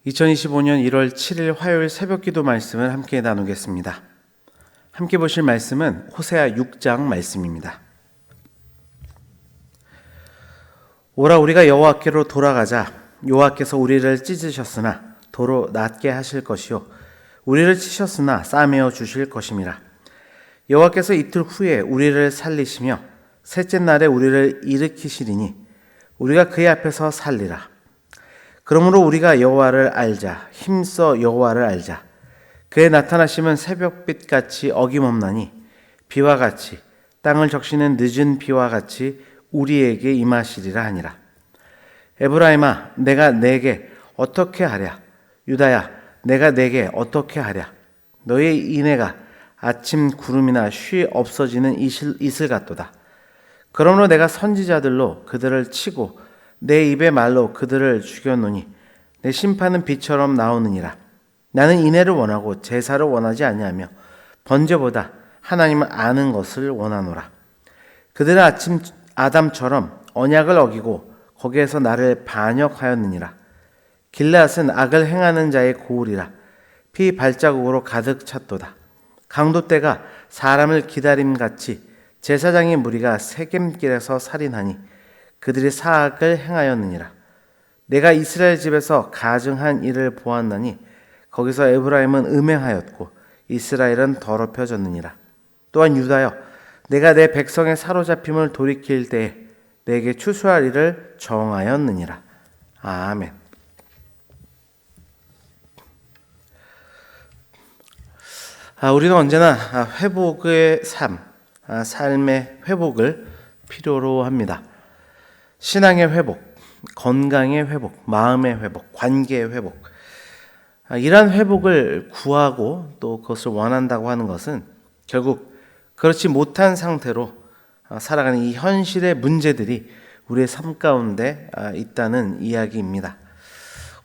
2025년 1월 7일 화요일 새벽기도 말씀을 함께 나누겠습니다. 함께 보실 말씀은 호세아 6장 말씀입니다. 오라 우리가 여호와께로 돌아가자. 여호와께서 우리를 찢으셨으나 도로 낫게 하실 것이요 우리를 치셨으나 싸매어 주실 것임이라. 여호와께서 이틀 후에 우리를 살리시며 셋째 날에 우리를 일으키시리니 우리가 그의 앞에서 살리라. 그러므로 우리가 여호와를 알자. 힘써 여호와를 알자. 그의 나타나심은 새벽빛같이 어김없나니 비와 같이 땅을 적시는 늦은 비와 같이 우리에게 임하시리라 하니라. 에브라임아 내가 내게 어떻게 하랴. 유다야 내가 내게 어떻게 하랴. 너의 인애가 아침 구름이나 쉬 없어지는 이슬 같도다. 그러므로 내가 선지자들로 그들을 치고 내 입의 말로 그들을 죽였노니 내 심판은 비처럼 나오느니라. 나는 인애를 원하고 제사를 원하지 아니하며 번제보다 하나님을 아는 것을 원하노라. 그들은 아침 아담처럼 언약을 어기고 거기에서 나를 반역하였느니라. 길앗은 악을 행하는 자의 고울이라. 피 발자국으로 가득 찼도다. 강도 때가 사람을 기다림같이 제사장의 무리가 세겜길에서 살인하니 그들이 사악을 행하였느니라. 내가 이스라엘 집에서 가증한 일을 보았나니 거기서 에브라임은 음행하였고 이스라엘은 더럽혀졌느니라. 또한 유다여 내가 내 백성의 사로잡힘을 돌이킬 때에 내게 추수할 일을 정하였느니라. 아멘. 우리는 언제나 회복의 삶의 회복을 필요로 합니다. 신앙의 회복, 건강의 회복, 마음의 회복, 관계의 회복. 이러한 회복을 구하고 또 그것을 원한다고 하는 것은 결국 그렇지 못한 상태로 살아가는 이 현실의 문제들이 우리의 삶 가운데 있다는 이야기입니다.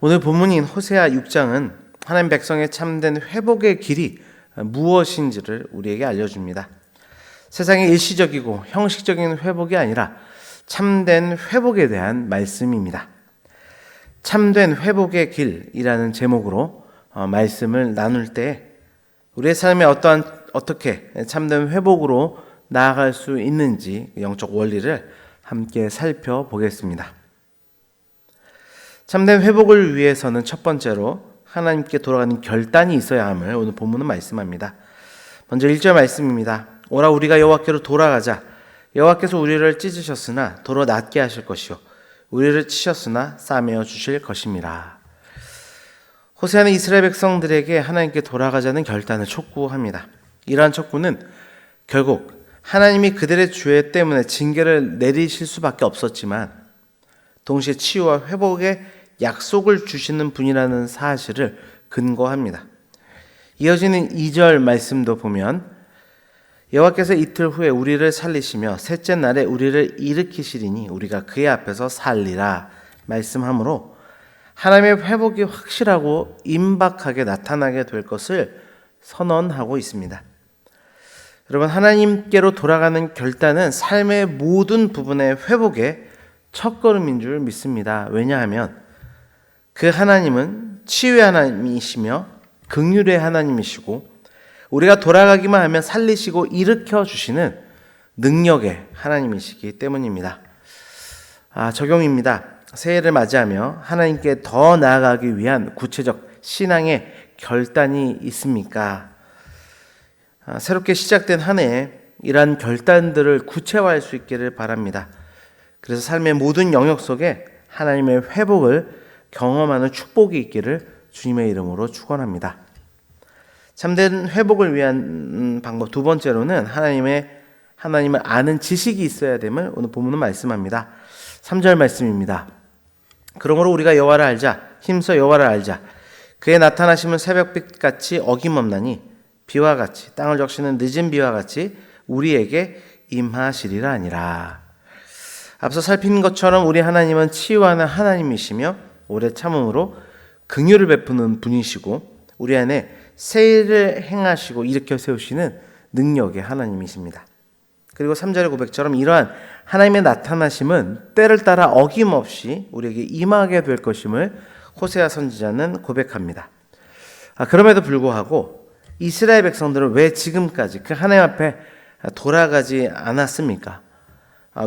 오늘 본문인 호세아 6장은 하나님 백성의 참된 회복의 길이 무엇인지를 우리에게 알려줍니다. 세상의 일시적이고 형식적인 회복이 아니라 참된 회복에 대한 말씀입니다. 참된 회복의 길이라는 제목으로 말씀을 나눌 때 우리의 삶에 어떻게 참된 회복으로 나아갈 수 있는지 영적 원리를 함께 살펴보겠습니다. 참된 회복을 위해서는 첫 번째로 하나님께 돌아가는 결단이 있어야 함을 오늘 본문은 말씀합니다. 먼저 1절 말씀입니다. 오라 우리가 여호와께로 돌아가자. 여호와께서 우리를 찢으셨으나 도로 낫게 하실 것이요 우리를 치셨으나 싸매어 주실 것임이라. 호세아는 이스라엘 백성들에게 하나님께 돌아가자는 결단을 촉구합니다. 이러한 촉구는 결국 하나님이 그들의 죄 때문에 징계를 내리실 수밖에 없었지만 동시에 치유와 회복의 약속을 주시는 분이라는 사실을 근거합니다. 이어지는 2절 말씀도 보면 여호와께서 이틀 후에 우리를 살리시며 셋째 날에 우리를 일으키시리니 우리가 그의 앞에서 살리라 말씀하므로 하나님의 회복이 확실하고 임박하게 나타나게 될 것을 선언하고 있습니다. 여러분, 하나님께로 돌아가는 결단은 삶의 모든 부분의 회복의 첫걸음인 줄 믿습니다. 왜냐하면 그 하나님은 치유의 하나님이시며 긍휼의 하나님이시고 우리가 돌아가기만 하면 살리시고 일으켜 주시는 능력의 하나님이시기 때문입니다. 적용입니다. 새해를 맞이하며 하나님께 더 나아가기 위한 구체적 신앙의 결단이 있습니까? 새롭게 시작된 한 해에 이러한 결단들을 구체화할 수 있기를 바랍니다. 그래서 삶의 모든 영역 속에 하나님의 회복을 경험하는 축복이 있기를 주님의 이름으로 축원합니다. 참된 회복을 위한 방법 두 번째로는 하나님을 아는 지식이 있어야 됨을 오늘 본문은 말씀합니다. 3절 말씀입니다. 그러므로 우리가 여호와를 알자. 힘써 여호와를 알자. 그의 나타나심은 새벽빛같이 어김없나니 비와 같이 땅을 적시는 늦은 비와 같이 우리에게 임하시리라 하니라. 앞서 살핀 것처럼 우리 하나님은 치유하는 하나님이시며 오래 참음으로 긍휼을 베푸는 분이시고 우리 안에 새 일을 행하시고 일으켜 세우시는 능력의 하나님이십니다. 그리고 3절의 고백처럼 이러한 하나님의 나타나심은 때를 따라 어김없이 우리에게 임하게 될 것임을 호세아 선지자는 고백합니다. 그럼에도 불구하고 이스라엘 백성들은 왜 지금까지 그 하나님 앞에 돌아가지 않았습니까?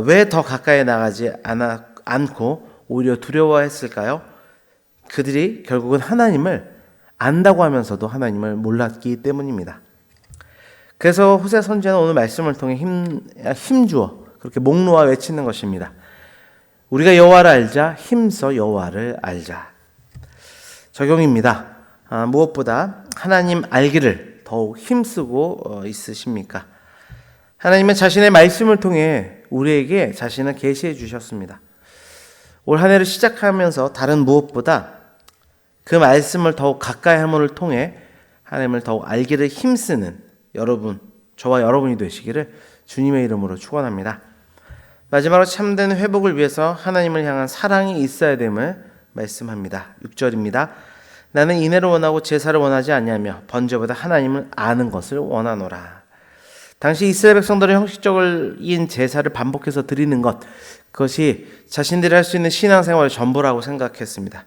왜 더 가까이 나가지 않고 오히려 두려워했을까요? 그들이 결국은 하나님을 안다고 하면서도 하나님을 몰랐기 때문입니다. 그래서 호세아 선지자는 오늘 말씀을 통해 힘주어 그렇게 목 놓아 외치는 것입니다. 우리가 여호와를 알자, 힘써 여호와를 알자. 적용입니다. 무엇보다 하나님 알기를 더욱 힘쓰고 있으십니까? 하나님은 자신의 말씀을 통해 우리에게 자신을 계시해 주셨습니다. 올 한 해를 시작하면서 다른 무엇보다 그 말씀을 더욱 가까이 함을 통해 하나님을 더욱 알기를 힘쓰는 여러분, 저와 여러분이 되시기를 주님의 이름으로 축원합니다. 마지막으로 참된 회복을 위해서 하나님을 향한 사랑이 있어야 됨을 말씀합니다. 6절입니다. 나는 인애를 원하고 제사를 원하지 아니하며 번제보다 하나님을 아는 것을 원하노라. 당시 이스라엘 백성들은 형식적인 제사를 반복해서 드리는 것, 그것이 자신들이 할 수 있는 신앙생활의 전부라고 생각했습니다.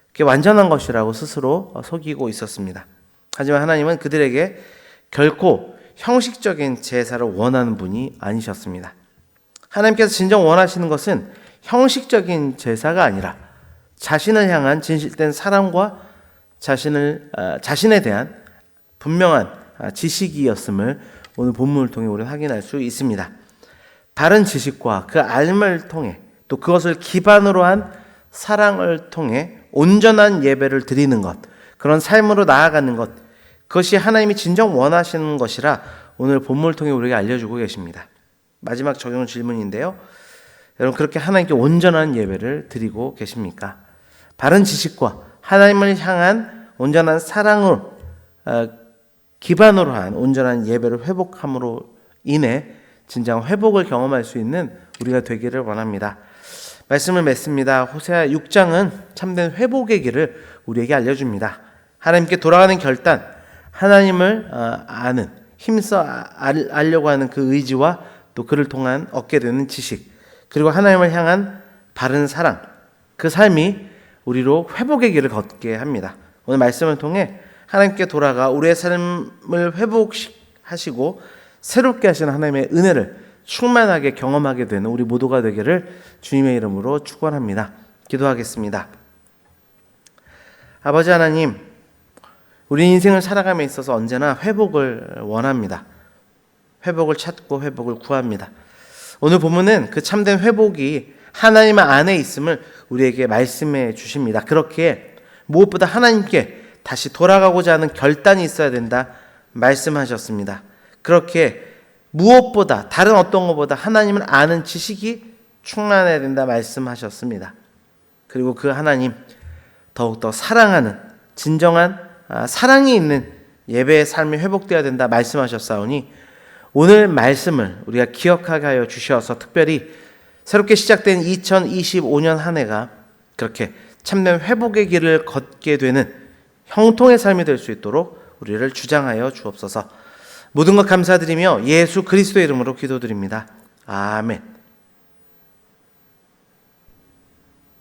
그게 완전한 것이라고 스스로 속이고 있었습니다. 하지만 하나님은 그들에게 결코 형식적인 제사를 원하는 분이 아니셨습니다. 하나님께서 진정 원하시는 것은 형식적인 제사가 아니라 자신을 향한 진실된 사랑과 자신에 대한 분명한 지식이었음을 오늘 본문을 통해 우리는 확인할 수 있습니다. 바른 지식과 그 알을 통해 또 그것을 기반으로 한 사랑을 통해 온전한 예배를 드리는 것, 그런 삶으로 나아가는 것, 그것이 하나님이 진정 원하시는 것이라 오늘 본문을 통해 우리에게 알려주고 계십니다. 마지막 적용 질문인데요. 여러분, 그렇게 하나님께 온전한 예배를 드리고 계십니까? 바른 지식과 하나님을 향한 온전한 사랑으로 기반으로 한 온전한 예배를 회복함으로 인해 진정 회복을 경험할 수 있는 우리가 되기를 원합니다. 말씀을 맺습니다. 호세아 6장은 참된 회복의 길을 우리에게 알려줍니다. 하나님께 돌아가는 결단, 하나님을 아는, 힘써 알려고 하는 그 의지와 또 그를 통한 얻게 되는 지식, 그리고 하나님을 향한 바른 사랑, 그 삶이 우리로 회복의 길을 걷게 합니다. 오늘 말씀을 통해 하나님께 돌아가 우리의 삶을 회복하시고 새롭게 하시는 하나님의 은혜를 충만하게 경험하게 되는 우리 모두가 되기를 주님의 이름으로 축원합니다. 기도하겠습니다. 아버지 하나님, 우리 인생을 살아감에 있어서 언제나 회복을 원합니다. 회복을 찾고 회복을 구합니다. 오늘 본문은 그 참된 회복이 하나님 안에 있음을 우리에게 말씀해 주십니다. 그렇게 무엇보다 하나님께 다시 돌아가고자 하는 결단이 있어야 된다 말씀하셨습니다. 그렇게 무엇보다 다른 어떤 것보다 하나님을 아는 지식이 충만해야 된다 말씀하셨습니다. 그리고 그 하나님 더욱더 사랑하는 진정한 사랑이 있는 예배의 삶이 회복되어야 된다 말씀하셨사오니 오늘 말씀을 우리가 기억하게 하여 주셔서 특별히 새롭게 시작된 2025년 한 해가 그렇게 참된 회복의 길을 걷게 되는 형통의 삶이 될 수 있도록 우리를 주장하여 주옵소서. 모든 것 감사드리며 예수 그리스도의 이름으로 기도드립니다. 아멘.